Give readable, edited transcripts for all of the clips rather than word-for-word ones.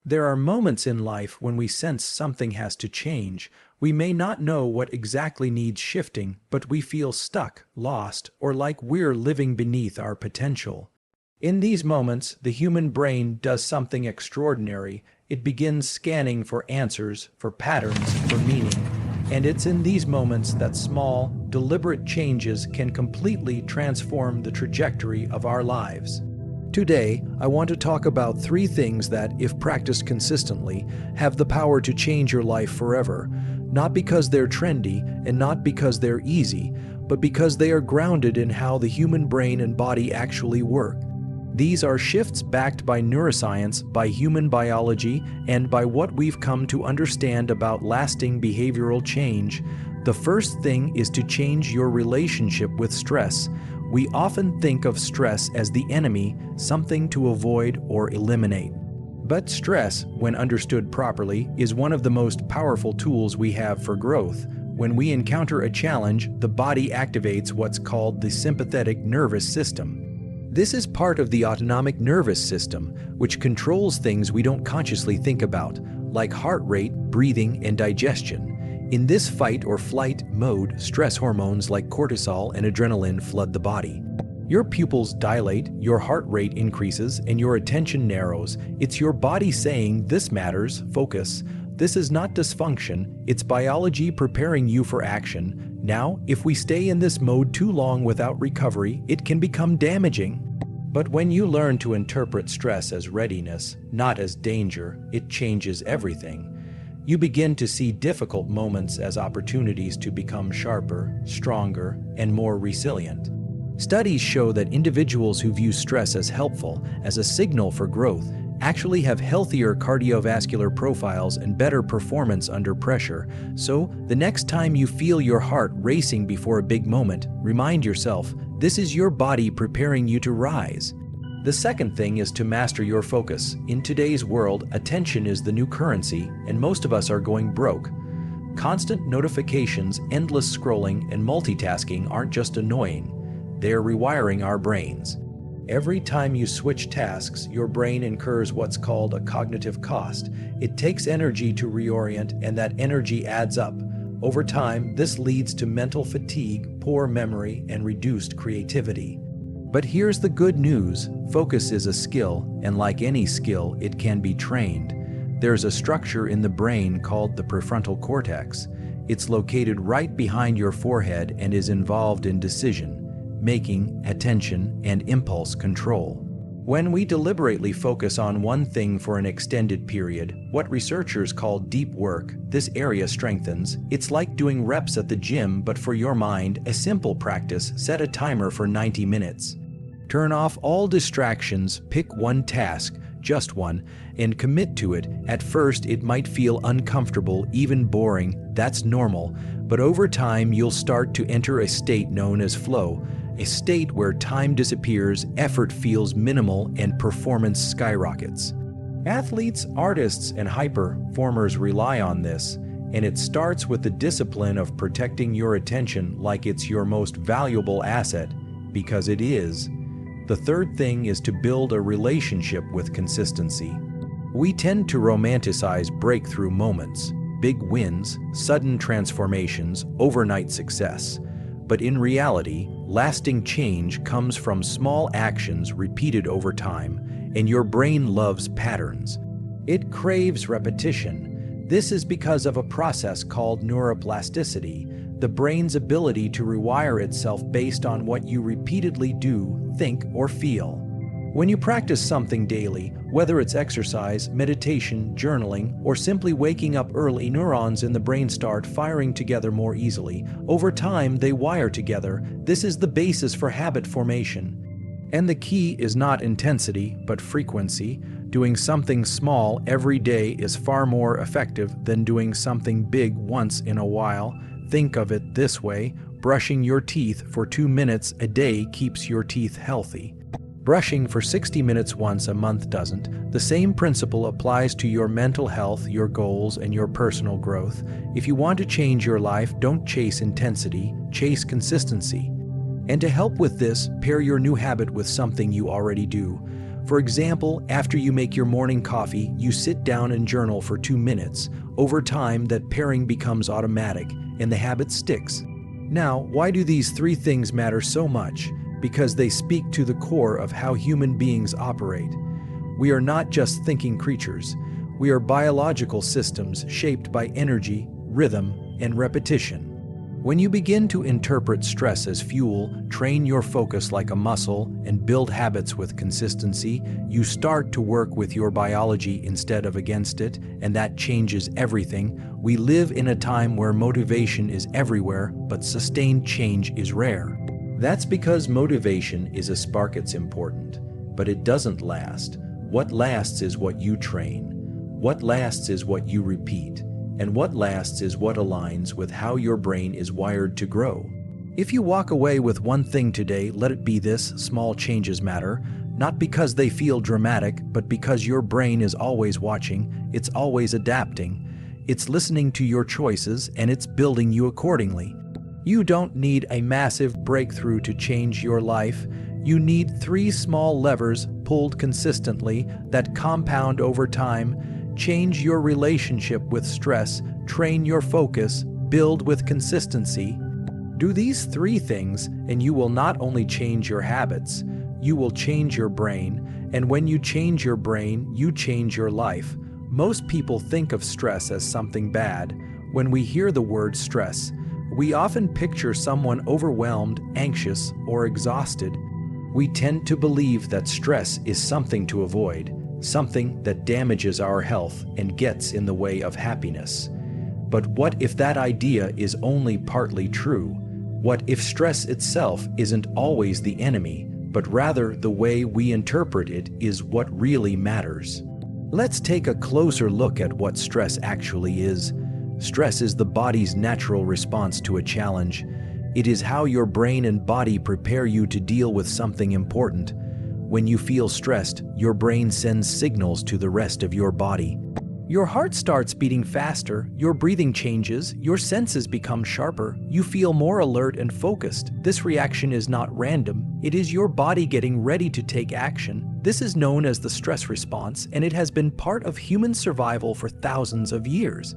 There are moments in life when we sense something has to change. We may not know what exactly needs shifting, but we feel stuck, lost, or like we're living beneath our potential. In these moments, the human brain does something extraordinary. It begins scanning for answers, for patterns, for meaning. And it's in these moments that small, deliberate changes can completely transform the trajectory of our lives. Today, I want to talk about 3 things that, if practiced consistently, have the power to change your life forever. Not because they're trendy and not because they're easy, but because they are grounded in how the human brain and body actually work. These are shifts backed by neuroscience, by human biology, and by what we've come to understand about lasting behavioral change. The first thing is to change your relationship with stress. We often think of stress as the enemy, something to avoid or eliminate. But stress, when understood properly, is one of the most powerful tools we have for growth. When we encounter a challenge, the body activates what's called the sympathetic nervous system. This is part of the autonomic nervous system, which controls things we don't consciously think about, like heart rate, breathing, and digestion. In this fight or flight mode, stress hormones like cortisol and adrenaline flood the body. Your pupils dilate, your heart rate increases, and your attention narrows. It's your body saying, "This matters, focus." This is not dysfunction, it's biology preparing you for action. Now, if we stay in this mode too long without recovery, it can become damaging. But when you learn to interpret stress as readiness, not as danger, it changes everything. You begin to see difficult moments as opportunities to become sharper, stronger, and more resilient. Studies show that individuals who view stress as helpful, as a signal for growth, actually have healthier cardiovascular profiles and better performance under pressure. So, the next time you feel your heart racing before a big moment, remind yourself, this is your body preparing you to rise. The second thing is to master your focus. In today's world, attention is the new currency, and most of us are going broke. Constant notifications, endless scrolling, and multitasking aren't just annoying. They're rewiring our brains. Every time you switch tasks, your brain incurs what's called a cognitive cost. It takes energy to reorient, and that energy adds up. Over time, this leads to mental fatigue, poor memory, and reduced creativity. But here's the good news. Focus is a skill, and like any skill, it can be trained. There's a structure in the brain called the prefrontal cortex. It's located right behind your forehead and is involved in decision-making, attention, and impulse control. When we deliberately focus on one thing for an extended period, what researchers call deep work, this area strengthens. It's like doing reps at the gym, but for your mind, a simple practice: set a timer for 90 minutes. Turn off all distractions, pick one task, just one, and commit to it. At first, it might feel uncomfortable, even boring. That's normal. But over time, you'll start to enter a state known as flow, a state where time disappears, effort feels minimal, and performance skyrockets. Athletes, artists, and high-performers rely on this, and it starts with the discipline of protecting your attention like it's your most valuable asset, because it is. The third thing is to build a relationship with consistency. We tend to romanticize breakthrough moments, big wins, sudden transformations, overnight success. But in reality, lasting change comes from small actions repeated over time, and your brain loves patterns. It craves repetition. This is because of a process called neuroplasticity, the brain's ability to rewire itself based on what you repeatedly do, think, or feel. When you practice something daily, whether it's exercise, meditation, journaling, or simply waking up early, neurons in the brain start firing together more easily. Over time, they wire together. This is the basis for habit formation. And the key is not intensity, but frequency. Doing something small every day is far more effective than doing something big once in a while. Think of it this way: brushing your teeth for 2 minutes a day keeps your teeth healthy. Brushing for 60 minutes once a month doesn't. The same principle applies to your mental health, your goals, and your personal growth. If you want to change your life, don't chase intensity, chase consistency. And to help with this, pair your new habit with something you already do. For example, after you make your morning coffee, you sit down and journal for 2 minutes. Over time, that pairing becomes automatic, and the habit sticks. Now, why do these 3 things matter so much? Because they speak to the core of how human beings operate. We are not just thinking creatures. We are biological systems shaped by energy, rhythm, and repetition. When you begin to interpret stress as fuel, train your focus like a muscle, and build habits with consistency, you start to work with your biology instead of against it, and that changes everything. We live in a time where motivation is everywhere, but sustained change is rare. That's because motivation is a spark. It's important, but it doesn't last. What lasts is what you train. What lasts is what you repeat. And what lasts is what aligns with how your brain is wired to grow. If you walk away with one thing today, let it be this: small changes matter, not because they feel dramatic, but because your brain is always watching, it's always adapting, it's listening to your choices, and it's building you accordingly. You don't need a massive breakthrough to change your life. You need 3 small levers pulled consistently that compound over time. Change your relationship with stress, train your focus, build with consistency. Do these 3 things, and you will not only change your habits, you will change your brain, and when you change your brain, you change your life. Most people think of stress as something bad. When we hear the word stress, we often picture someone overwhelmed, anxious, or exhausted. We tend to believe that stress is something to avoid, something that damages our health and gets in the way of happiness. But what if that idea is only partly true? What if stress itself isn't always the enemy, but rather the way we interpret it is what really matters? Let's take a closer look at what stress actually is. Stress is the body's natural response to a challenge. It is how your brain and body prepare you to deal with something important. When you feel stressed, your brain sends signals to the rest of your body. Your heart starts beating faster, your breathing changes, your senses become sharper, you feel more alert and focused. This reaction is not random, it is your body getting ready to take action. This is known as the stress response, and it has been part of human survival for thousands of years.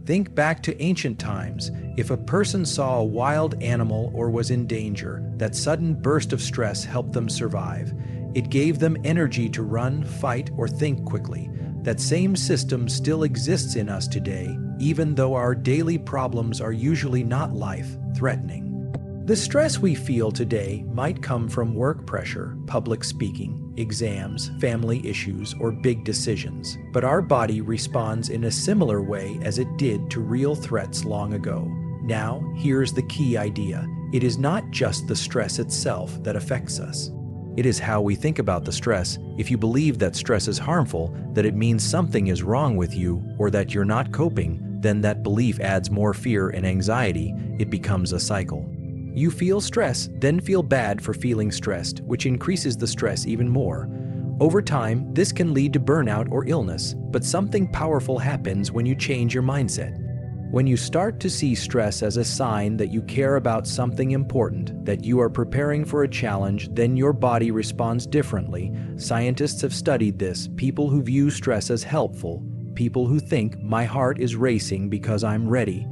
Think back to ancient times. If a person saw a wild animal or was in danger, that sudden burst of stress helped them survive. It gave them energy to run, fight, or think quickly. That same system still exists in us today, even though our daily problems are usually not life-threatening. The stress we feel today might come from work pressure, public speaking, exams, family issues, or big decisions, but our body responds in a similar way as it did to real threats long ago. Now, here's the key idea. It is not just the stress itself that affects us. It is how we think about the stress. If you believe that stress is harmful, that it means something is wrong with you, or that you're not coping, then that belief adds more fear and anxiety. It becomes a cycle. You feel stress, then feel bad for feeling stressed, which increases the stress even more. Over time, this can lead to burnout or illness, but something powerful happens when you change your mindset. When you start to see stress as a sign that you care about something important, that you are preparing for a challenge, then your body responds differently. Scientists have studied this. People who view stress as helpful, people who think, my heart is racing because I'm ready,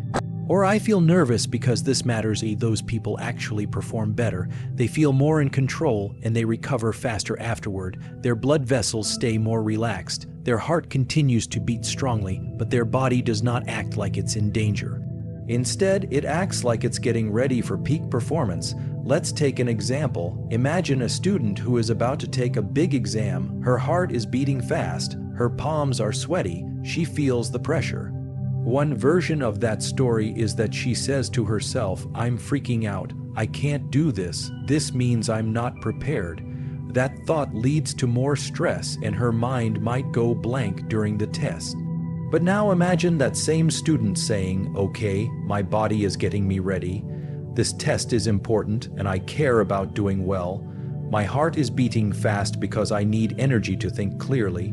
or I feel nervous because this matters, those people actually perform better. They feel more in control and they recover faster afterward. Their blood vessels stay more relaxed. Their heart continues to beat strongly, but their body does not act like it's in danger. Instead, it acts like it's getting ready for peak performance. Let's take an example. Imagine a student who is about to take a big exam. Her heart is beating fast. Her palms are sweaty. She feels the pressure. One version of that story is that she says to herself, I'm freaking out. I can't do this. This means I'm not prepared. That thought leads to more stress and her mind might go blank during the test. But now imagine that same student saying, okay, my body is getting me ready. This test is important and I care about doing well. My heart is beating fast because I need energy to think clearly.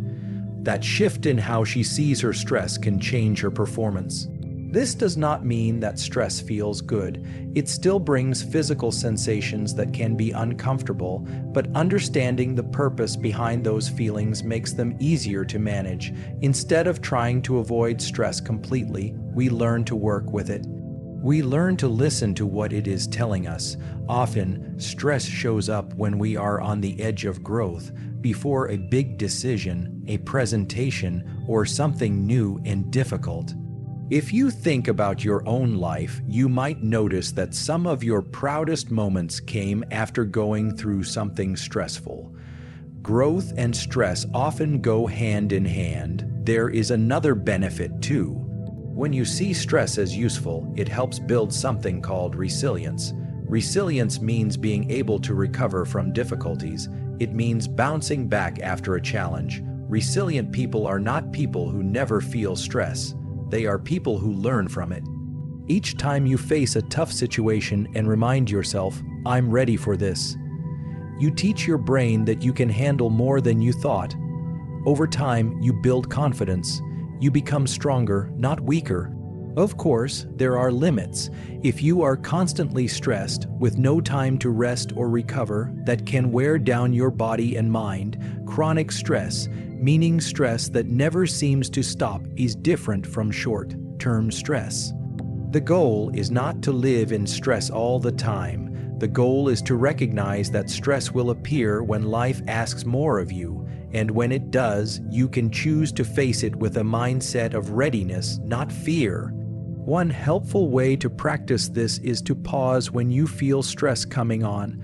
That shift in how she sees her stress can change her performance. This does not mean that stress feels good. It still brings physical sensations that can be uncomfortable, but understanding the purpose behind those feelings makes them easier to manage. Instead of trying to avoid stress completely, we learn to work with it. We learn to listen to what it is telling us. Often, stress shows up when we are on the edge of growth, before a big decision, a presentation, or something new and difficult. If you think about your own life, you might notice that some of your proudest moments came after going through something stressful. Growth and stress often go hand in hand. There is another benefit too. When you see stress as useful, it helps build something called resilience. Resilience means being able to recover from difficulties. It means bouncing back after a challenge. Resilient people are not people who never feel stress. They are people who learn from it. Each time you face a tough situation and remind yourself, "I'm ready for this," you teach your brain that you can handle more than you thought. Over time, you build confidence. You become stronger, not weaker. Of course, there are limits. If you are constantly stressed, with no time to rest or recover, that can wear down your body and mind. Chronic stress, meaning stress that never seems to stop, is different from short-term stress. The goal is not to live in stress all the time. The goal is to recognize that stress will appear when life asks more of you, and when it does, you can choose to face it with a mindset of readiness, not fear. One helpful way to practice this is to pause when you feel stress coming on.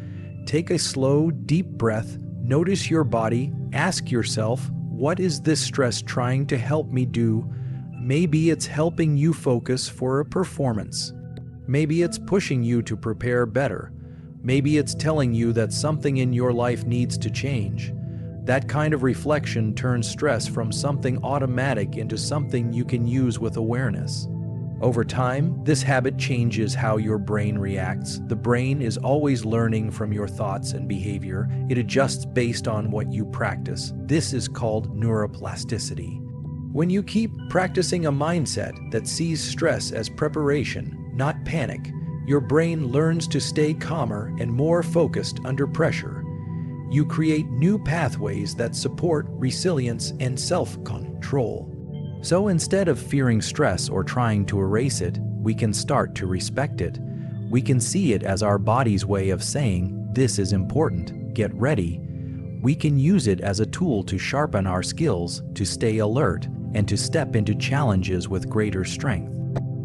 Take a slow, deep breath, notice your body, ask yourself, what is this stress trying to help me do? Maybe it's helping you focus for a performance. Maybe it's pushing you to prepare better. Maybe it's telling you that something in your life needs to change. That kind of reflection turns stress from something automatic into something you can use with awareness. Over time, this habit changes how your brain reacts. The brain is always learning from your thoughts and behavior. It adjusts based on what you practice. This is called neuroplasticity. When you keep practicing a mindset that sees stress as preparation, not panic, your brain learns to stay calmer and more focused under pressure. You create new pathways that support resilience and self-control. So instead of fearing stress or trying to erase it, we can start to respect it. We can see it as our body's way of saying, "This is important, get ready." We can use it as a tool to sharpen our skills, to stay alert, and to step into challenges with greater strength.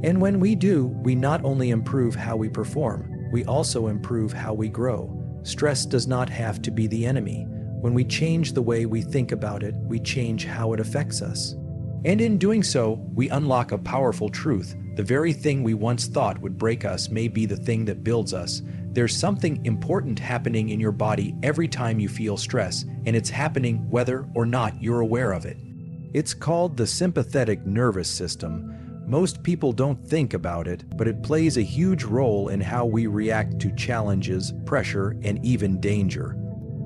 And when we do, we not only improve how we perform, we also improve how we grow. Stress does not have to be the enemy. When we change the way we think about it, we change how it affects us. And in doing so, we unlock a powerful truth. The very thing we once thought would break us may be the thing that builds us. There's something important happening in your body every time you feel stress, and it's happening whether or not you're aware of it. It's called the sympathetic nervous system. Most people don't think about it, but it plays a huge role in how we react to challenges, pressure, and even danger.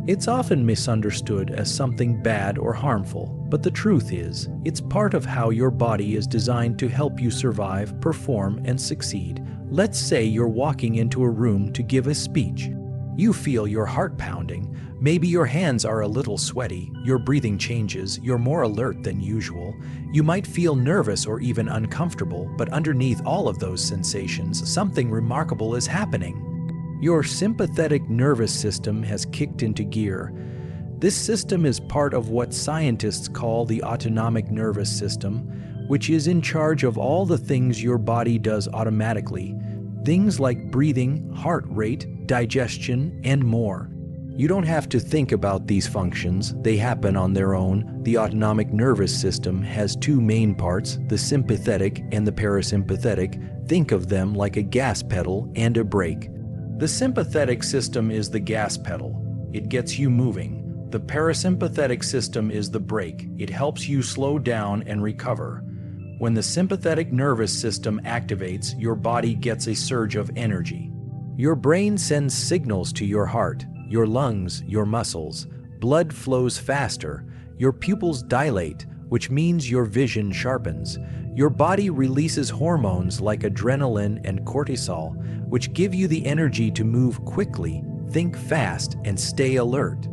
It's often misunderstood as something bad or harmful, but the truth is, it's part of how your body is designed to help you survive, perform, and succeed. Let's say you're walking into a room to give a speech. You feel your heart pounding. Maybe your hands are a little sweaty, your breathing changes, you're more alert than usual. You might feel nervous or even uncomfortable, but underneath all of those sensations, something remarkable is happening. Your sympathetic nervous system has kicked into gear. This system is part of what scientists call the autonomic nervous system, which is in charge of all the things your body does automatically. Things like breathing, heart rate, digestion, and more. You don't have to think about these functions, they happen on their own. The autonomic nervous system has two main parts, the sympathetic and the parasympathetic. Think of them like a gas pedal and a brake. The sympathetic system is the gas pedal. It gets you moving. The parasympathetic system is the brake. It helps you slow down and recover. When the sympathetic nervous system activates, your body gets a surge of energy. Your brain sends signals to your heart, your lungs, your muscles. Blood flows faster. Your pupils dilate. which means your vision sharpens. Your body releases hormones like adrenaline and cortisol, which give you the energy to move quickly, think fast, and stay alert.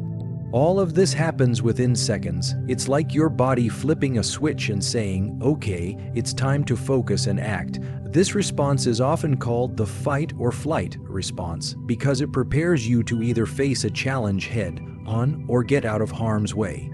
All of this happens within seconds. It's like your body flipping a switch and saying, "Okay, it's time to focus and act." This response is often called the fight or flight response because it prepares you to either face a challenge head-on or get out of harm's way.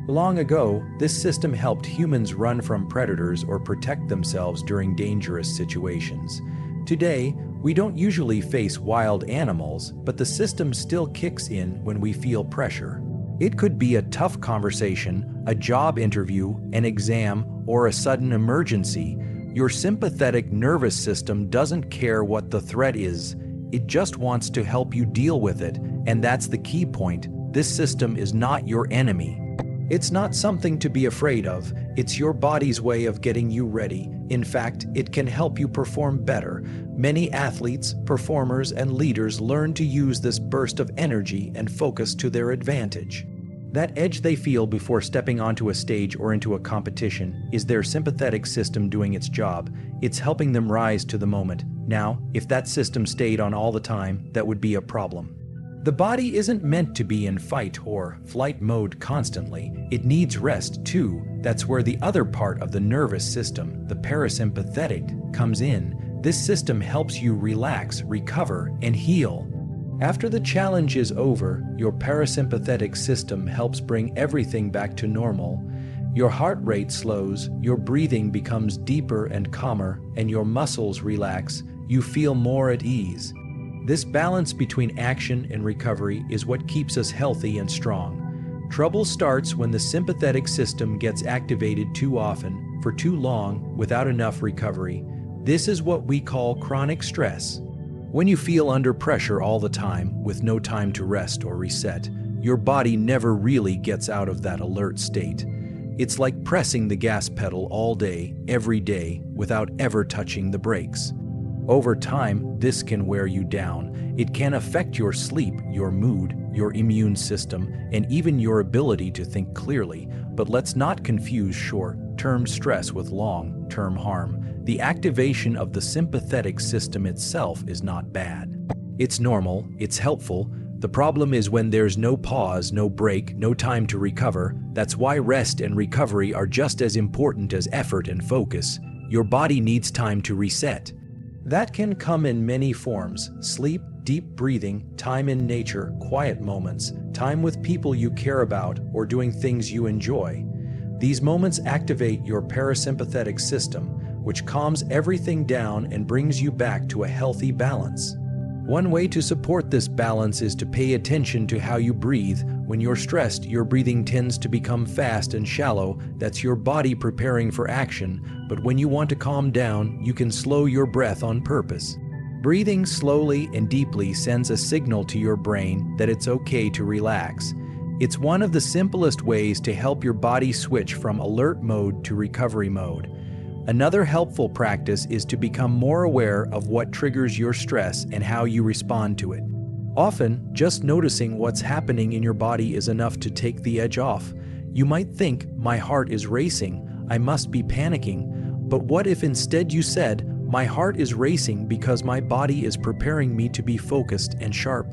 Long ago, this system helped humans run from predators or protect themselves during dangerous situations. Today, we don't usually face wild animals, but the system still kicks in when we feel pressure. It could be a tough conversation, a job interview, an exam, or a sudden emergency. Your sympathetic nervous system doesn't care what the threat is. It just wants to help you deal with it, and that's the key point. This system is not your enemy. It's not something to be afraid of. It's your body's way of getting you ready. In fact, it can help you perform better. Many athletes, performers, and leaders learn to use this burst of energy and focus to their advantage. That edge they feel before stepping onto a stage or into a competition is their sympathetic system doing its job. It's helping them rise to the moment. Now, if that system stayed on all the time, that would be a problem. The body isn't meant to be in fight or flight mode constantly. It needs rest too. That's where the other part of the nervous system, the parasympathetic, comes in. This system helps you relax, recover, and heal. After the challenge is over, your parasympathetic system helps bring everything back to normal. Your heart rate slows, your breathing becomes deeper and calmer, and your muscles relax. You feel more at ease. This balance between action and recovery is what keeps us healthy and strong. Trouble starts when the sympathetic system gets activated too often, for too long, without enough recovery. This is what we call chronic stress. When you feel under pressure all the time, with no time to rest or reset, your body never really gets out of that alert state. It's like pressing the gas pedal all day, every day, without ever touching the brakes. Over time, this can wear you down. It can affect your sleep, your mood, your immune system, and even your ability to think clearly. But let's not confuse short-term stress with long-term harm. The activation of the sympathetic system itself is not bad. It's normal, it's helpful. The problem is when there's no pause, no break, no time to recover. That's why rest and recovery are just as important as effort and focus. Your body needs time to reset. That can come in many forms: sleep, deep breathing, time in nature, quiet moments, time with people you care about, or doing things you enjoy. These moments activate your parasympathetic system, which calms everything down and brings you back to a healthy balance. One way to support this balance is to pay attention to how you breathe. When you're stressed, your breathing tends to become fast and shallow. That's your body preparing for action. But when you want to calm down, you can slow your breath on purpose. Breathing slowly and deeply sends a signal to your brain that it's okay to relax. It's one of the simplest ways to help your body switch from alert mode to recovery mode. Another helpful practice is to become more aware of what triggers your stress and how you respond to it. Often, just noticing what's happening in your body is enough to take the edge off. You might think, "My heart is racing, I must be panicking." But what if instead you said, "My heart is racing because my body is preparing me to be focused and sharp"?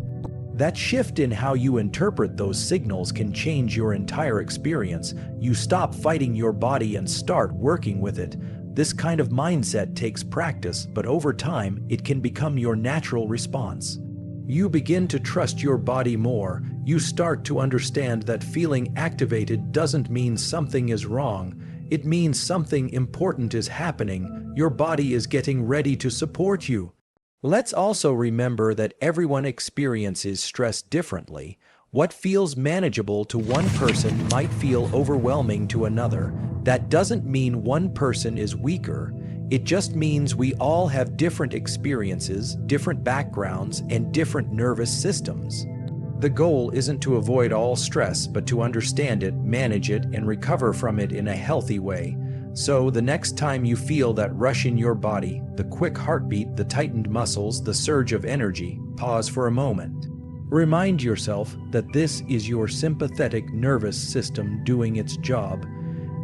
That shift in how you interpret those signals can change your entire experience. You stop fighting your body and start working with it. This kind of mindset takes practice, but over time, it can become your natural response. You begin to trust your body more. You start to understand that feeling activated doesn't mean something is wrong. It means something important is happening. Your body is getting ready to support you. Let's also remember that everyone experiences stress differently. What feels manageable to one person might feel overwhelming to another. That doesn't mean one person is weaker. It just means we all have different experiences, different backgrounds, and different nervous systems. The goal isn't to avoid all stress, but to understand it, manage it, and recover from it in a healthy way. So the next time you feel that rush in your body, the quick heartbeat, the tightened muscles, the surge of energy, pause for a moment. Remind yourself that this is your sympathetic nervous system doing its job.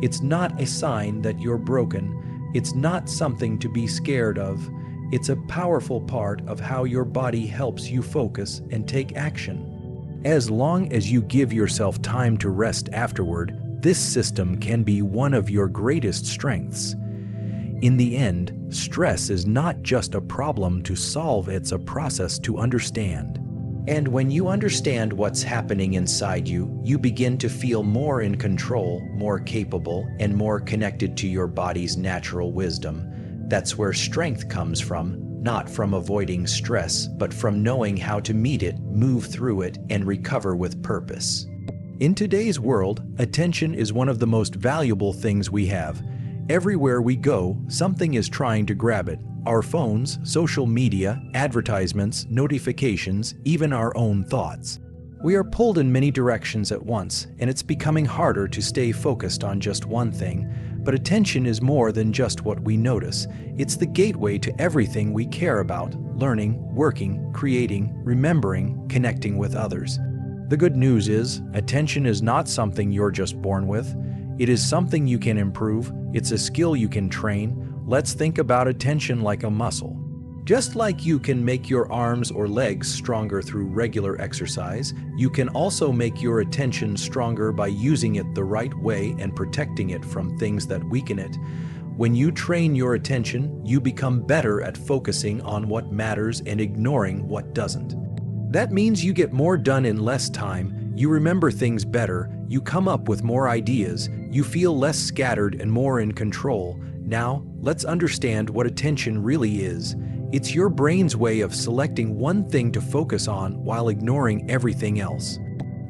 It's not a sign that you're broken. It's not something to be scared of. It's a powerful part of how your body helps you focus and take action. As long as you give yourself time to rest afterward, this system can be one of your greatest strengths. In the end, stress is not just a problem to solve, it's a process to understand. And when you understand what's happening inside you, you begin to feel more in control, more capable, and more connected to your body's natural wisdom. That's where strength comes from, not from avoiding stress, but from knowing how to meet it, move through it, and recover with purpose. In today's world, attention is one of the most valuable things we have. Everywhere we go, something is trying to grab it. Our phones, social media, advertisements, notifications, even our own thoughts. We are pulled in many directions at once, and it's becoming harder to stay focused on just one thing. But attention is more than just what we notice. It's the gateway to everything we care about: learning, working, creating, remembering, connecting with others. The good news is, attention is not something you're just born with. It is something you can improve. It's a skill you can train. Let's think about attention like a muscle. Just like you can make your arms or legs stronger through regular exercise, you can also make your attention stronger by using it the right way and protecting it from things that weaken it. When you train your attention, you become better at focusing on what matters and ignoring what doesn't. That means you get more done in less time, you remember things better, you come up with more ideas, you feel less scattered and more in control. Now, let's understand what attention really is. It's your brain's way of selecting one thing to focus on while ignoring everything else.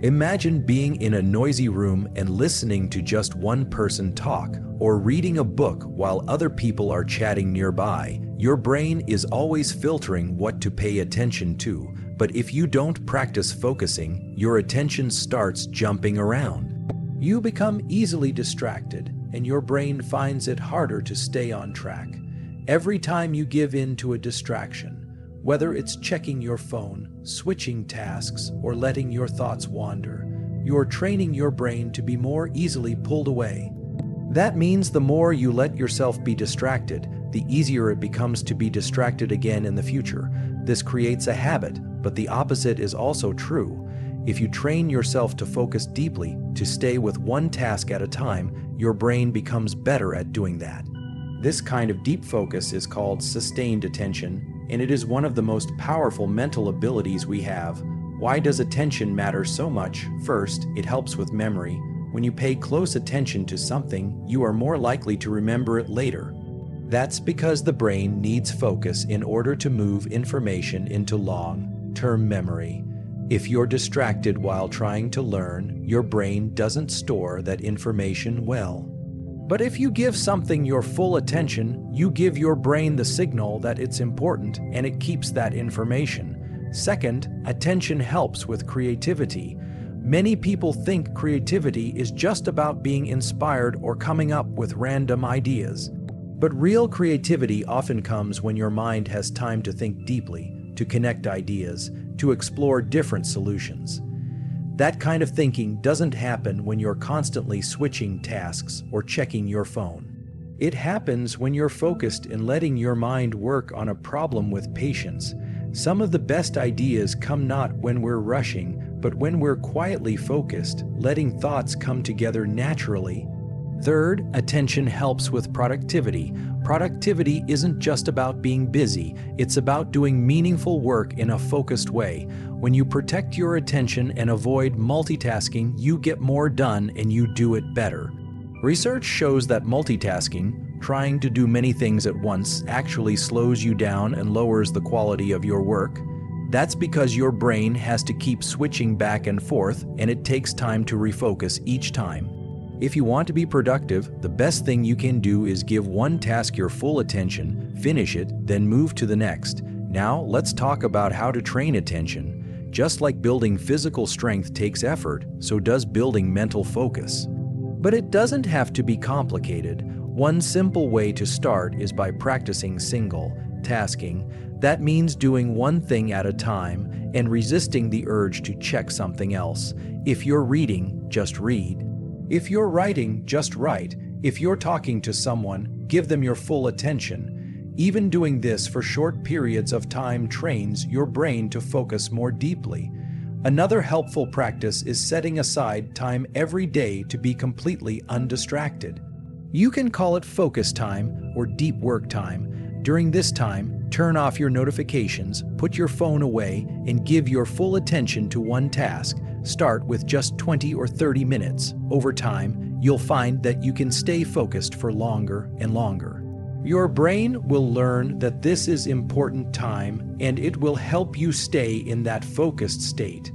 Imagine being in a noisy room and listening to just one person talk, or reading a book while other people are chatting nearby. Your brain is always filtering what to pay attention to, but if you don't practice focusing, your attention starts jumping around. You become easily distracted, and your brain finds it harder to stay on track. Every time you give in to a distraction, whether it's checking your phone, switching tasks, or letting your thoughts wander, you're training your brain to be more easily pulled away. That means the more you let yourself be distracted, the easier it becomes to be distracted again in the future. This creates a habit, but the opposite is also true. If you train yourself to focus deeply, to stay with one task at a time, your brain becomes better at doing that. This kind of deep focus is called sustained attention, and it is one of the most powerful mental abilities we have. Why does attention matter so much? First, it helps with memory. When you pay close attention to something, you are more likely to remember it later. That's because the brain needs focus in order to move information into long-term memory. If you're distracted while trying to learn, your brain doesn't store that information well. But if you give something your full attention, you give your brain the signal that it's important, and it keeps that information. Second, attention helps with creativity. Many people think creativity is just about being inspired or coming up with random ideas. But real creativity often comes when your mind has time to think deeply, to connect ideas, to explore different solutions. That kind of thinking doesn't happen when you're constantly switching tasks or checking your phone. It happens when you're focused in letting your mind work on a problem with patience. Some of the best ideas come not when we're rushing, but when we're quietly focused, letting thoughts come together naturally. Third, attention helps with productivity. Productivity isn't just about being busy, it's about doing meaningful work in a focused way. When you protect your attention and avoid multitasking, you get more done and you do it better. Research shows that multitasking, trying to do many things at once, actually slows you down and lowers the quality of your work. That's because your brain has to keep switching back and forth, and it takes time to refocus each time. If you want to be productive, the best thing you can do is give one task your full attention, finish it, then move to the next. Now, let's talk about how to train attention. Just like building physical strength takes effort, so does building mental focus. But it doesn't have to be complicated. One simple way to start is by practicing single-tasking. That means doing one thing at a time and resisting the urge to check something else. If you're reading, just read. If you're writing, just write. If you're talking to someone, give them your full attention. Even doing this for short periods of time trains your brain to focus more deeply. Another helpful practice is setting aside time every day to be completely undistracted. You can call it focus time or deep work time. During this time, turn off your notifications, put your phone away, and give your full attention to one task. Start with just 20 or 30 minutes. Over time, you'll find that you can stay focused for longer and longer. Your brain will learn that this is important time, and it will help you stay in that focused state.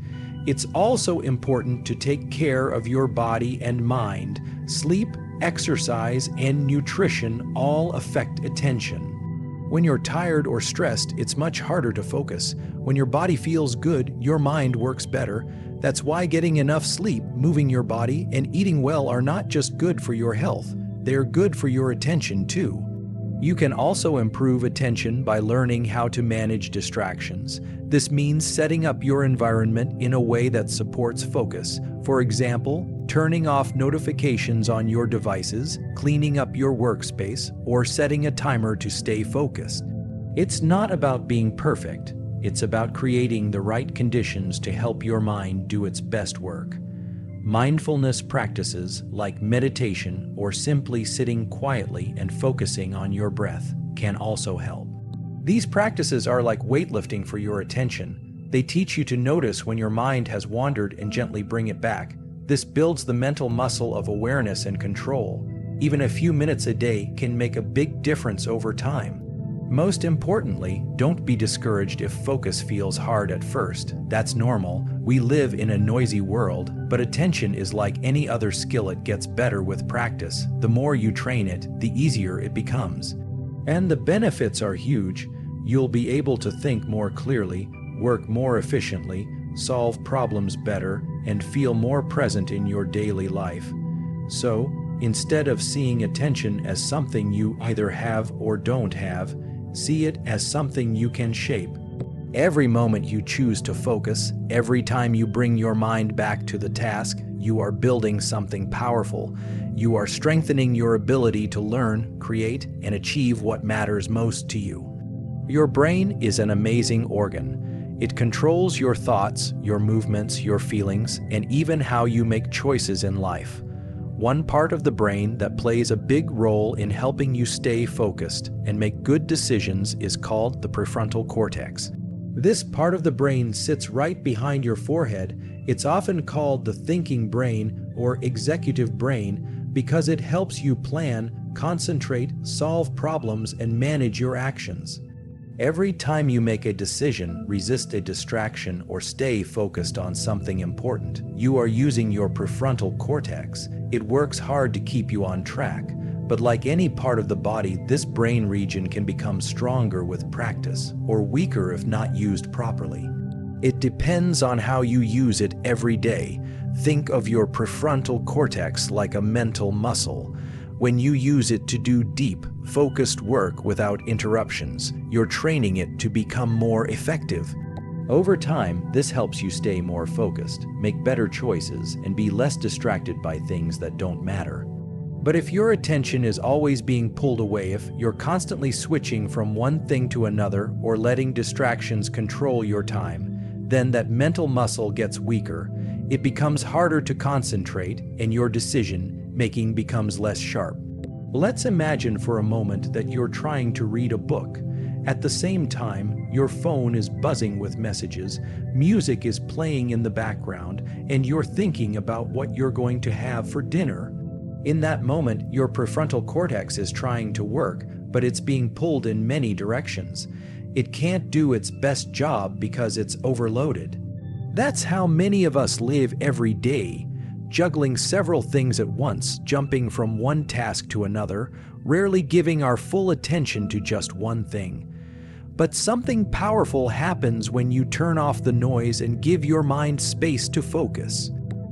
It's also important to take care of your body and mind. Sleep, exercise, and nutrition all affect attention. When you're tired or stressed, it's much harder to focus. When your body feels good, your mind works better. That's why getting enough sleep, moving your body, and eating well are not just good for your health, they're good for your attention too. You can also improve attention by learning how to manage distractions. This means setting up your environment in a way that supports focus. For example, turning off notifications on your devices, cleaning up your workspace, or setting a timer to stay focused. It's not about being perfect. It's about creating the right conditions to help your mind do its best work. Mindfulness practices like meditation or simply sitting quietly and focusing on your breath can also help. These practices are like weightlifting for your attention. They teach you to notice when your mind has wandered and gently bring it back. This builds the mental muscle of awareness and control. Even a few minutes a day can make a big difference over time. Most importantly, don't be discouraged if focus feels hard at first. That's normal. We live in a noisy world, but attention is like any other skill. It gets better with practice. The more you train it, the easier it becomes. And the benefits are huge. You'll be able to think more clearly, work more efficiently, solve problems better, and feel more present in your daily life. So, instead of seeing attention as something you either have or don't have, see it as something you can shape. Every moment you choose to focus, every time you bring your mind back to the task, you are building something powerful. You are strengthening your ability to learn, create, and achieve what matters most to you. Your brain is an amazing organ. It controls your thoughts, your movements, your feelings, and even how you make choices in life. One part of the brain that plays a big role in helping you stay focused and make good decisions is called the prefrontal cortex. This part of the brain sits right behind your forehead. It's often called the thinking brain or executive brain because it helps you plan, concentrate, solve problems, and manage your actions. Every time you make a decision, resist a distraction, or stay focused on something important, you are using your prefrontal cortex. It works hard to keep you on track, but like any part of the body, this brain region can become stronger with practice, or weaker if not used properly. It depends on how you use it every day. Think of your prefrontal cortex like a mental muscle. When you use it to do deep, focused work without interruptions, you're training it to become more effective. Over time, this helps you stay more focused, make better choices, and be less distracted by things that don't matter. But if your attention is always being pulled away, if you're constantly switching from one thing to another or letting distractions control your time, then that mental muscle gets weaker. It becomes harder to concentrate, and your decision-making becomes less sharp. Let's imagine for a moment that you're trying to read a book. At the same time, your phone is buzzing with messages, music is playing in the background, and you're thinking about what you're going to have for dinner. In that moment, your prefrontal cortex is trying to work, but it's being pulled in many directions. It can't do its best job because it's overloaded. That's how many of us live every day, juggling several things at once, jumping from one task to another, rarely giving our full attention to just one thing. But something powerful happens when you turn off the noise and give your mind space to focus.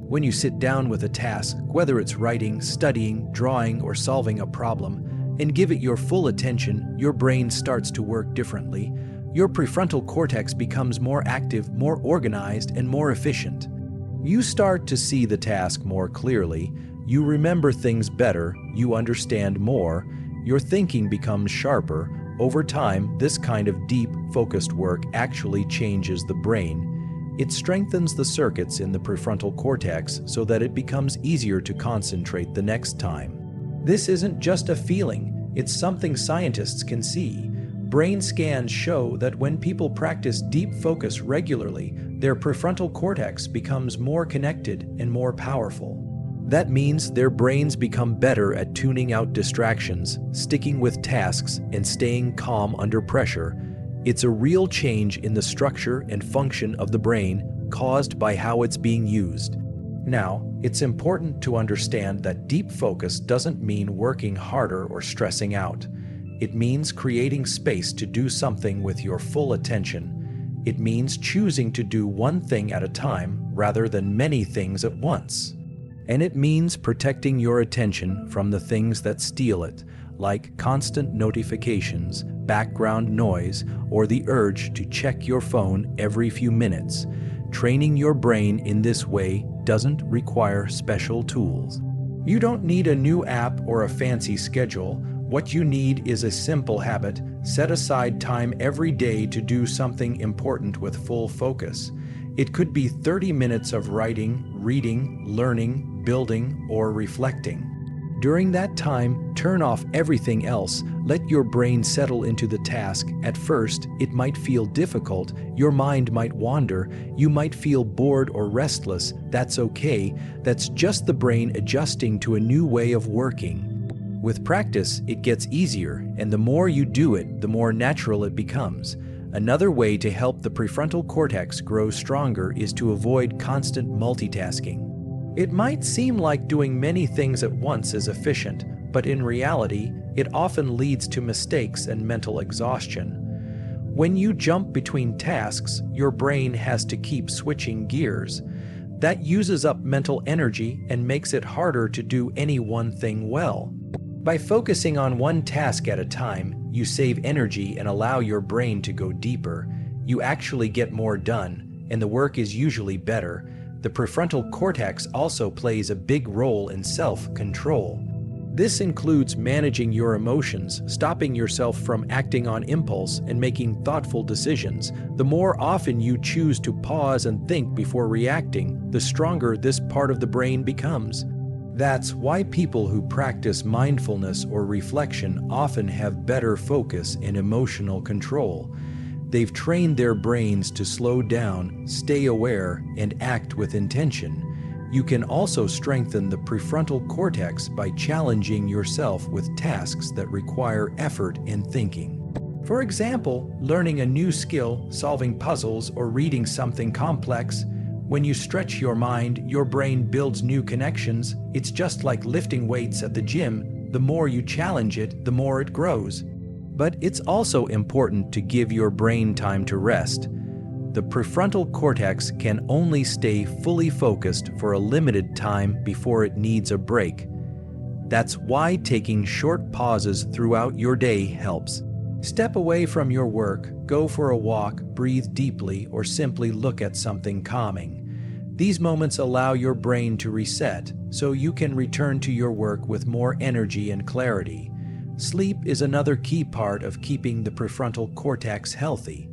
When you sit down with a task, whether it's writing, studying, drawing, or solving a problem, and give it your full attention, your brain starts to work differently. Your prefrontal cortex becomes more active, more organized, and more efficient. You start to see the task more clearly. You remember things better, you understand more, your thinking becomes sharper. Over time, this kind of deep, focused work actually changes the brain. It strengthens the circuits in the prefrontal cortex so that it becomes easier to concentrate the next time. This isn't just a feeling, it's something scientists can see. Brain scans show that when people practice deep focus regularly, their prefrontal cortex becomes more connected and more powerful. That means their brains become better at tuning out distractions, sticking with tasks, and staying calm under pressure. It's a real change in the structure and function of the brain caused by how it's being used. Now, it's important to understand that deep focus doesn't mean working harder or stressing out. It means creating space to do something with your full attention. It means choosing to do one thing at a time rather than many things at once. And it means protecting your attention from the things that steal it, like constant notifications, background noise, or the urge to check your phone every few minutes. Training your brain in this way doesn't require special tools. You don't need a new app or a fancy schedule. What you need is a simple habit. Set aside time every day to do something important with full focus. It could be 30 minutes of writing, reading, learning, building, or reflecting. During that time, turn off everything else. Let your brain settle into the task. At first, it might feel difficult. Your mind might wander. You might feel bored or restless. That's okay. That's just the brain adjusting to a new way of working. With practice, it gets easier, and the more you do it, the more natural it becomes. Another way to help the prefrontal cortex grow stronger is to avoid constant multitasking. It might seem like doing many things at once is efficient, but in reality, it often leads to mistakes and mental exhaustion. When you jump between tasks, your brain has to keep switching gears. That uses up mental energy and makes it harder to do any one thing well. By focusing on one task at a time, you save energy and allow your brain to go deeper. You actually get more done, and the work is usually better. The prefrontal cortex also plays a big role in self-control. This includes managing your emotions, stopping yourself from acting on impulse, and making thoughtful decisions. The more often you choose to pause and think before reacting, the stronger this part of the brain becomes. That's why people who practice mindfulness or reflection often have better focus and emotional control. They've trained their brains to slow down, stay aware, and act with intention. You can also strengthen the prefrontal cortex by challenging yourself with tasks that require effort and thinking. For example, learning a new skill, solving puzzles, or reading something complex. When you stretch your mind, your brain builds new connections. It's just like lifting weights at the gym. The more you challenge it, the more it grows. But it's also important to give your brain time to rest. The prefrontal cortex can only stay fully focused for a limited time before it needs a break. That's why taking short pauses throughout your day helps. Step away from your work, go for a walk, breathe deeply, or simply look at something calming. These moments allow your brain to reset, so you can return to your work with more energy and clarity. Sleep is another key part of keeping the prefrontal cortex healthy.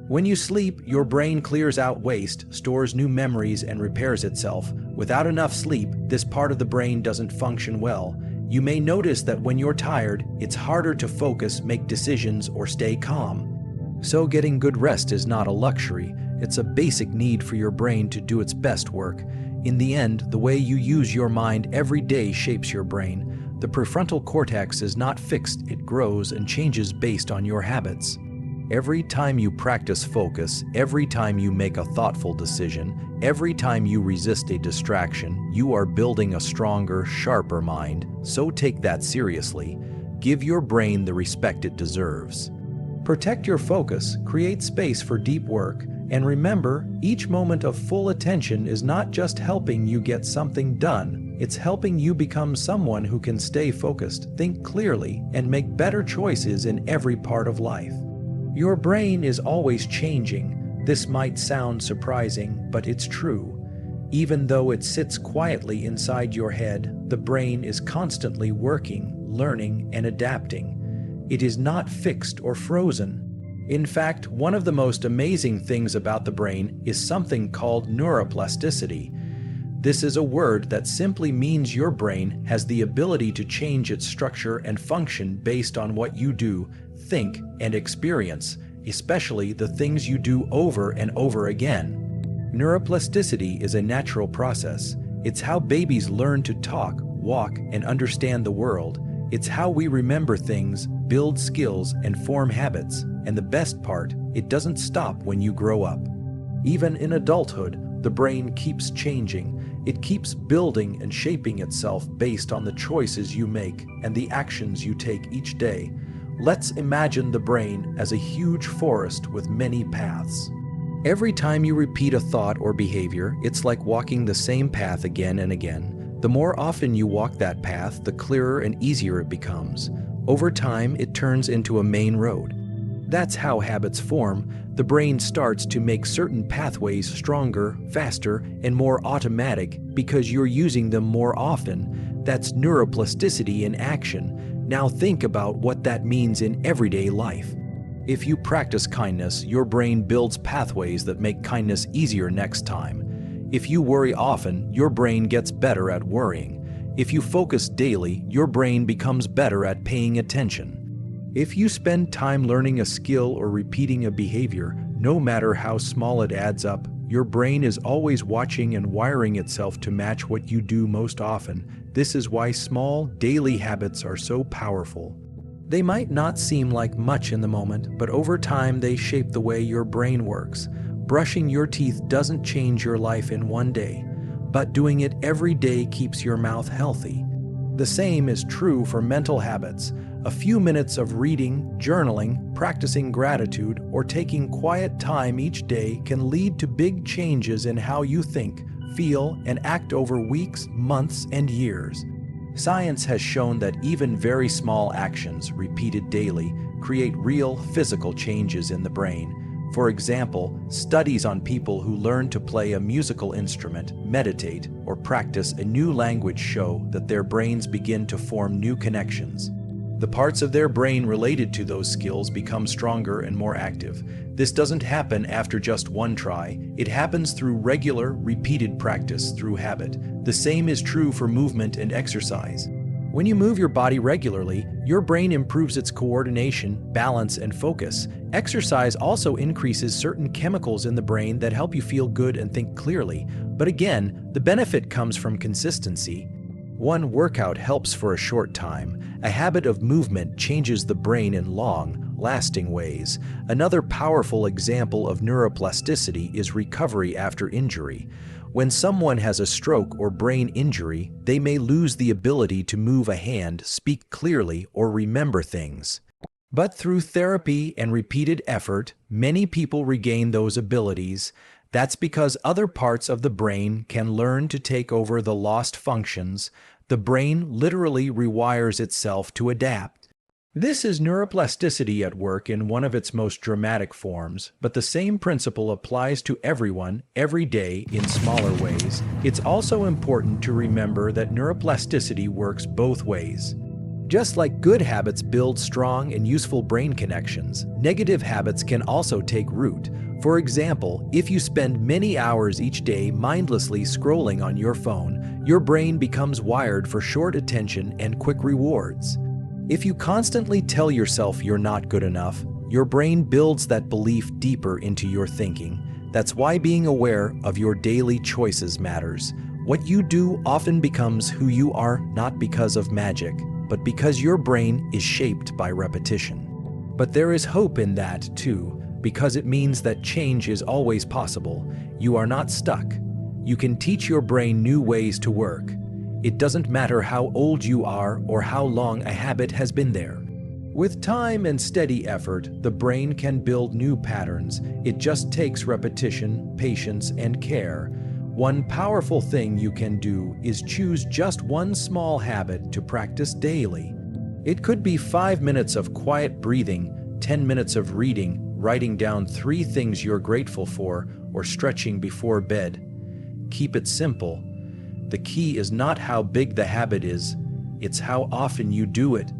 When you sleep, your brain clears out waste, stores new memories, and repairs itself. Without enough sleep, this part of the brain doesn't function well. You may notice that when you're tired, it's harder to focus, make decisions, or stay calm. So getting good rest is not a luxury. It's a basic need for your brain to do its best work. In the end, the way you use your mind every day shapes your brain. The prefrontal cortex is not fixed, it grows and changes based on your habits. Every time you practice focus, every time you make a thoughtful decision, every time you resist a distraction, you are building a stronger, sharper mind. So take that seriously. Give your brain the respect it deserves. Protect your focus, create space for deep work, and remember, each moment of full attention is not just helping you get something done, it's helping you become someone who can stay focused, think clearly, and make better choices in every part of life. Your brain is always changing. This might sound surprising, but it's true. Even though it sits quietly inside your head, the brain is constantly working, learning, and adapting. It is not fixed or frozen. In fact, one of the most amazing things about the brain is something called neuroplasticity. This is a word that simply means your brain has the ability to change its structure and function based on what you do, think, and experience, especially the things you do over and over again. Neuroplasticity is a natural process. It's how babies learn to talk, walk, and understand the world. It's how we remember things, build skills, and form habits. And the best part, it doesn't stop when you grow up. Even in adulthood, the brain keeps changing. It keeps building and shaping itself based on the choices you make and the actions you take each day. Let's imagine the brain as a huge forest with many paths. Every time you repeat a thought or behavior, it's like walking the same path again and again. The more often you walk that path, the clearer and easier it becomes. Over time, it turns into a main road. That's how habits form. The brain starts to make certain pathways stronger, faster, and more automatic because you're using them more often. That's neuroplasticity in action. Now think about what that means in everyday life. If you practice kindness, your brain builds pathways that make kindness easier next time. If you worry often, your brain gets better at worrying. If you focus daily, your brain becomes better at paying attention. If you spend time learning a skill or repeating a behavior, no matter how small it adds up, your brain is always watching and wiring itself to match what you do most often. This is why small, daily habits are so powerful. They might not seem like much in the moment, but over time they shape the way your brain works. Brushing your teeth doesn't change your life in one day, but doing it every day keeps your mouth healthy. The same is true for mental habits. A few minutes of reading, journaling, practicing gratitude, or taking quiet time each day can lead to big changes in how you think, feel, and act over weeks, months, and years. Science has shown that even very small actions, repeated daily, create real physical changes in the brain. For example, studies on people who learn to play a musical instrument, meditate, or practice a new language show that their brains begin to form new connections. The parts of their brain related to those skills become stronger and more active. This doesn't happen after just one try. It happens through regular, repeated practice through habit. The same is true for movement and exercise. When you move your body regularly, your brain improves its coordination, balance, and focus. Exercise also increases certain chemicals in the brain that help you feel good and think clearly. But again, the benefit comes from consistency. One workout helps for a short time. A habit of movement changes the brain in long, lasting ways. Another powerful example of neuroplasticity is recovery after injury. When someone has a stroke or brain injury, they may lose the ability to move a hand, speak clearly, or remember things. But through therapy and repeated effort, many people regain those abilities. That's because other parts of the brain can learn to take over the lost functions. The brain literally rewires itself to adapt. This is neuroplasticity at work in one of its most dramatic forms, but the same principle applies to everyone, every day, in smaller ways. It's also important to remember that neuroplasticity works both ways. Just like good habits build strong and useful brain connections, negative habits can also take root. For example, if you spend many hours each day mindlessly scrolling on your phone, your brain becomes wired for short attention and quick rewards. If you constantly tell yourself you're not good enough, your brain builds that belief deeper into your thinking. That's why being aware of your daily choices matters. What you do often becomes who you are, not because of magic, but because your brain is shaped by repetition. But there is hope in that, too, because it means that change is always possible. You are not stuck. You can teach your brain new ways to work. It doesn't matter how old you are or how long a habit has been there. With time and steady effort, the brain can build new patterns. It just takes repetition, patience, and care. One powerful thing you can do is choose just one small habit to practice daily. It could be 5 minutes of quiet breathing, 10 minutes of reading, writing down 3 things you're grateful for, or stretching before bed. Keep it simple. The key is not how big the habit is, it's how often you do it.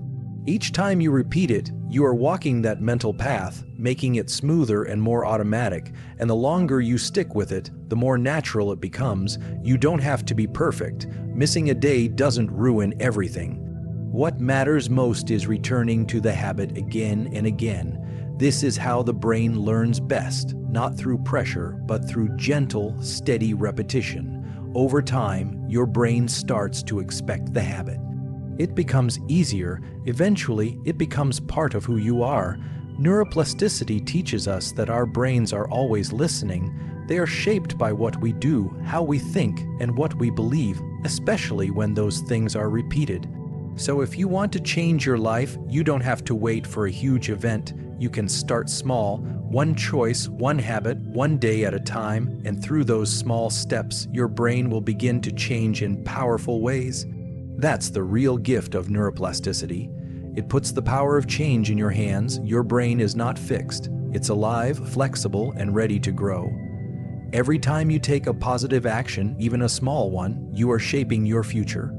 Each time you repeat it, you are walking that mental path, making it smoother and more automatic, and the longer you stick with it, the more natural it becomes. You don't have to be perfect. Missing a day doesn't ruin everything. What matters most is returning to the habit again and again. This is how the brain learns best, not through pressure, but through gentle, steady repetition. Over time, your brain starts to expect the habit. It becomes easier. Eventually, it becomes part of who you are. Neuroplasticity teaches us that our brains are always listening. They are shaped by what we do, how we think, and what we believe, especially when those things are repeated. So if you want to change your life, you don't have to wait for a huge event. You can start small, one choice, one habit, one day at a time, and through those small steps, your brain will begin to change in powerful ways. That's the real gift of neuroplasticity. It puts the power of change in your hands. Your brain is not fixed. It's alive, flexible, and ready to grow. Every time you take a positive action, even a small one, you are shaping your future.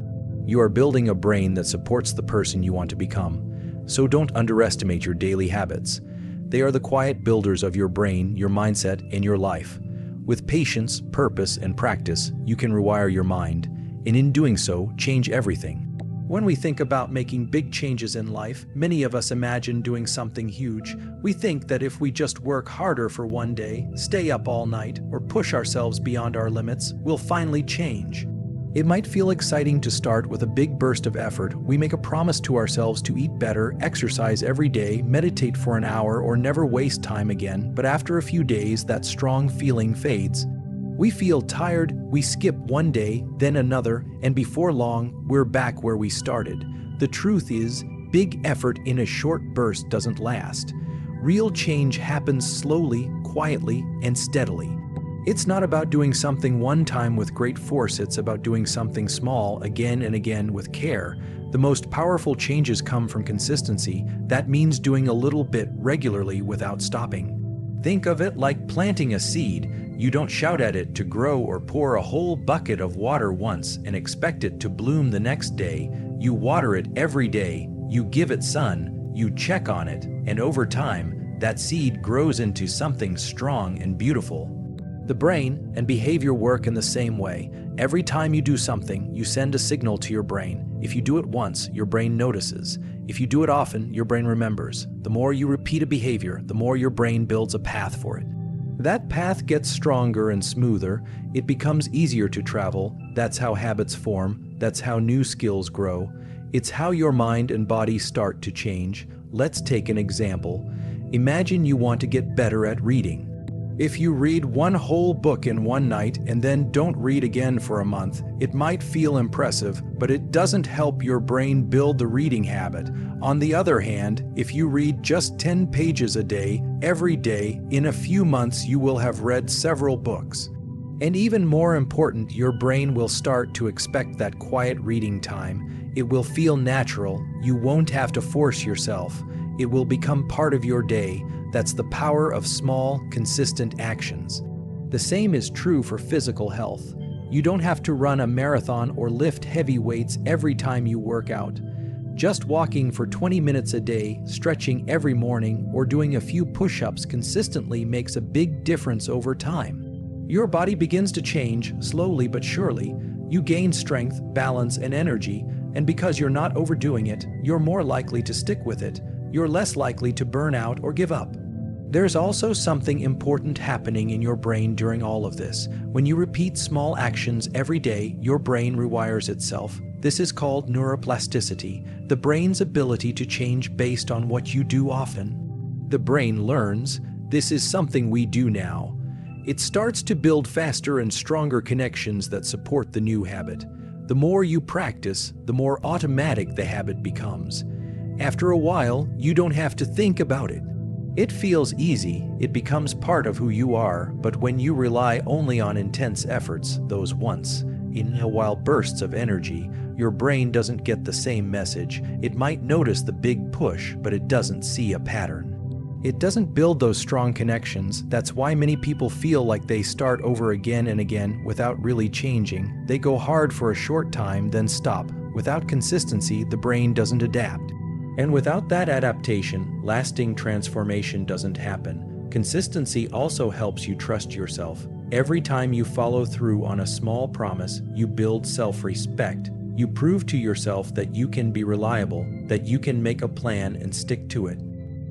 You are building a brain that supports the person you want to become. So don't underestimate your daily habits. They are the quiet builders of your brain, your mindset, and your life. With patience, purpose, and practice, you can rewire your mind, and in doing so, change everything. When we think about making big changes in life, many of us imagine doing something huge. We think that if we just work harder for one day, stay up all night, or push ourselves beyond our limits, we'll finally change. It might feel exciting to start with a big burst of effort. We make a promise to ourselves to eat better, exercise every day, meditate for an hour, or never waste time again. But after a few days, that strong feeling fades. We feel tired, we skip one day, then another, and before long, we're back where we started. The truth is, big effort in a short burst doesn't last. Real change happens slowly, quietly, and steadily. It's not about doing something one time with great force, it's about doing something small again and again with care. The most powerful changes come from consistency. That means doing a little bit regularly without stopping. Think of it like planting a seed. You don't shout at it to grow or pour a whole bucket of water once and expect it to bloom the next day. You water it every day, you give it sun, you check on it, and over time, that seed grows into something strong and beautiful. The brain and behavior work in the same way. Every time you do something, you send a signal to your brain. If you do it once, your brain notices. If you do it often, your brain remembers. The more you repeat a behavior, the more your brain builds a path for it. That path gets stronger and smoother. It becomes easier to travel. That's how habits form. That's how new skills grow. It's how your mind and body start to change. Let's take an example. Imagine you want to get better at reading. If you read one whole book in one night and then don't read again for a month, it might feel impressive, but it doesn't help your brain build the reading habit. On the other hand, if you read just 10 pages a day, every day, in a few months you will have read several books. And even more important, your brain will start to expect that quiet reading time. It will feel natural. You won't have to force yourself. It will become part of your day. That's the power of small, consistent actions. The same is true for physical health. You don't have to run a marathon or lift heavy weights every time you work out. Just walking for 20 minutes a day, stretching every morning, or doing a few push-ups consistently makes a big difference over time. Your body begins to change, slowly but surely. You gain strength, balance, and energy, and because you're not overdoing it, you're more likely to stick with it. You're less likely to burn out or give up. There's also something important happening in your brain during all of this. When you repeat small actions every day, your brain rewires itself. This is called neuroplasticity, the brain's ability to change based on what you do often. The brain learns, this is something we do now. It starts to build faster and stronger connections that support the new habit. The more you practice, the more automatic the habit becomes. After a while, you don't have to think about it. It feels easy, it becomes part of who you are, but when you rely only on intense efforts, those once-in-a-while bursts of energy, your brain doesn't get the same message. It might notice the big push, but it doesn't see a pattern. It doesn't build those strong connections. That's why many people feel like they start over again and again without really changing. They go hard for a short time, then stop. Without consistency, the brain doesn't adapt. And without that adaptation, lasting transformation doesn't happen. Consistency also helps you trust yourself. Every time you follow through on a small promise, you build self-respect. You prove to yourself that you can be reliable, that you can make a plan and stick to it.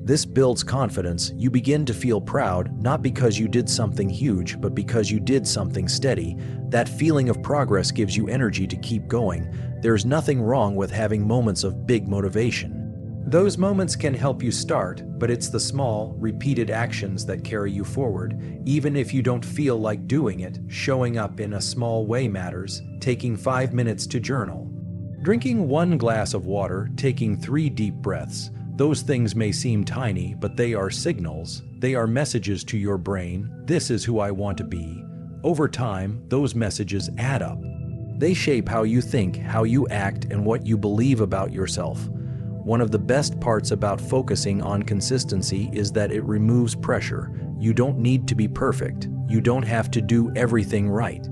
This builds confidence. You begin to feel proud, not because you did something huge, but because you did something steady. That feeling of progress gives you energy to keep going. There's nothing wrong with having moments of big motivation. Those moments can help you start, but it's the small, repeated actions that carry you forward. Even if you don't feel like doing it, showing up in a small way matters. Taking 5 minutes to journal. Drinking 1 glass of water, taking 3 deep breaths. Those things may seem tiny, but they are signals. They are messages to your brain. This is who I want to be. Over time, those messages add up. They shape how you think, how you act, and what you believe about yourself. One of the best parts about focusing on consistency is that it removes pressure. You don't need to be perfect. You don't have to do everything right.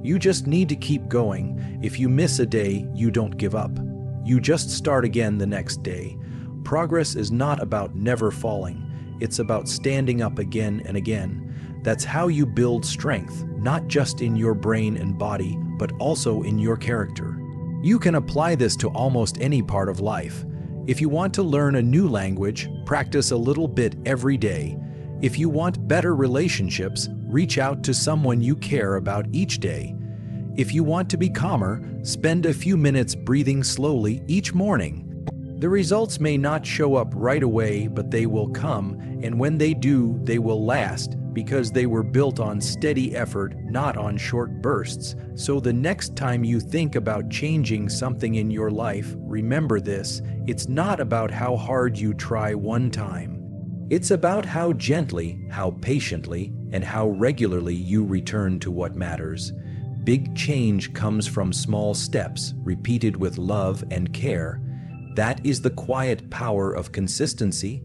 You just need to keep going. If you miss a day, you don't give up. You just start again the next day. Progress is not about never falling. It's about standing up again and again. That's how you build strength, not just in your brain and body, but also in your character. You can apply this to almost any part of life. If you want to learn a new language, practice a little bit every day. If you want better relationships, reach out to someone you care about each day. If you want to be calmer, spend a few minutes breathing slowly each morning. The results may not show up right away, but they will come, and when they do, they will last, because they were built on steady effort, not on short bursts. So the next time you think about changing something in your life, remember this: it's not about how hard you try one time. It's about how gently, how patiently, and how regularly you return to what matters. Big change comes from small steps, repeated with love and care. That is the quiet power of consistency.